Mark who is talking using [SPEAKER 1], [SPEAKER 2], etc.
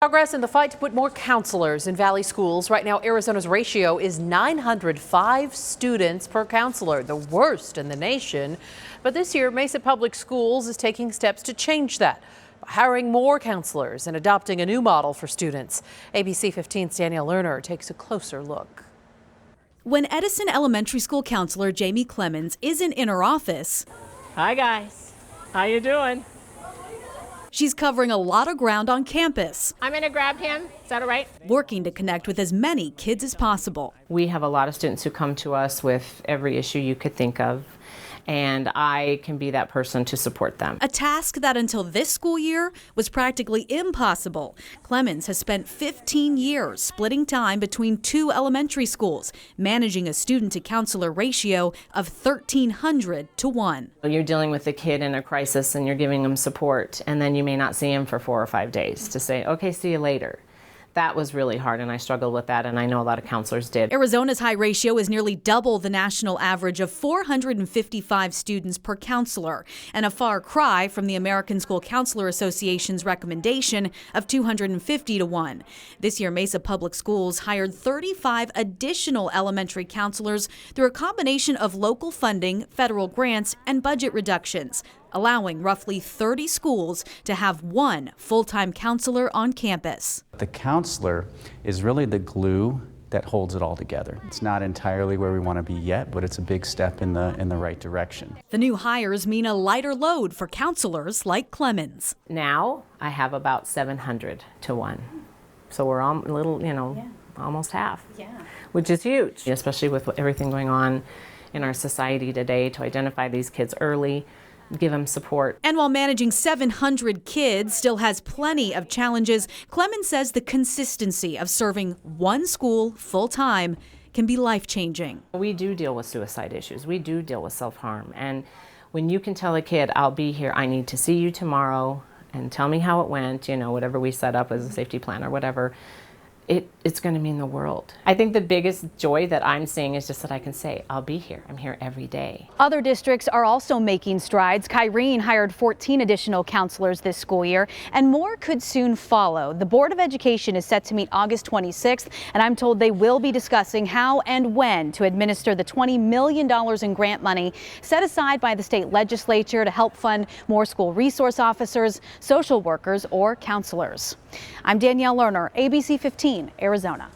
[SPEAKER 1] Progress in the fight to put more counselors in Valley schools. Right now, Arizona's ratio is 905 students per counselor, the worst in the nation. But this year, Mesa Public Schools is taking steps to change that by hiring more counselors and adopting a new model for students. ABC 15's Danielle Lerner takes a closer look.
[SPEAKER 2] When Edison Elementary School counselor Jamie Clemens isn't in her office,
[SPEAKER 3] hi guys, how you doing?
[SPEAKER 2] She's covering a lot of ground on campus.
[SPEAKER 3] I'm gonna grab him, is that all right?
[SPEAKER 2] Working to connect with as many kids as possible.
[SPEAKER 4] We have a lot of students who come to us with every issue you could think of, and I can be that person to support them.
[SPEAKER 2] A task that until this school year was practically impossible. Clemens has spent 15 years splitting time between two elementary schools, managing a student to counselor ratio of 1,300 to 1.
[SPEAKER 4] You're dealing with a kid in a crisis and you're giving them support, and then you may not see him for 4 or 5 days to say, okay, see you later. That was really hard, and I struggled with that, and I know a lot of counselors did.
[SPEAKER 2] Arizona's high ratio is nearly double the national average of 455 students per counselor, and a far cry from the American School Counselor Association's recommendation of 250 to 1. This year, Mesa Public Schools hired 35 additional elementary counselors through a combination of local funding, federal grants, and budget reductions, allowing roughly 30 schools to have one full-time counselor on campus.
[SPEAKER 5] The counselor is really the glue that holds it all together. It's not entirely where we want to be yet, but it's a big step in the right direction.
[SPEAKER 2] The new hires mean a lighter load for counselors like Clemens.
[SPEAKER 4] Now I have about 700 to 1. So we're a little, almost half, which is huge, especially with everything going on in our society today, to identify these kids early, give them support.
[SPEAKER 2] And while managing 700 kids still has plenty of challenges, Clemens says the consistency of serving one school full-time can be life-changing.
[SPEAKER 4] We do deal with suicide issues. We do deal with self-harm. And when you can tell a kid, I'll be here, I need to see you tomorrow, and tell me how it went, whatever we set up as a safety plan or whatever, it's going to mean the world. I think the biggest joy that I'm seeing is just that I can say, I'll be here. I'm here every day.
[SPEAKER 6] Other districts are also making strides. Kyrene hired 14 additional counselors this school year, and more could soon follow. The Board of Education is set to meet August 26th, and I'm told they will be discussing how and when to administer the $20 million in grant money set aside by the state legislature to help fund more school resource officers, social workers, or counselors. I'm Danielle Lerner, ABC 15, Arizona.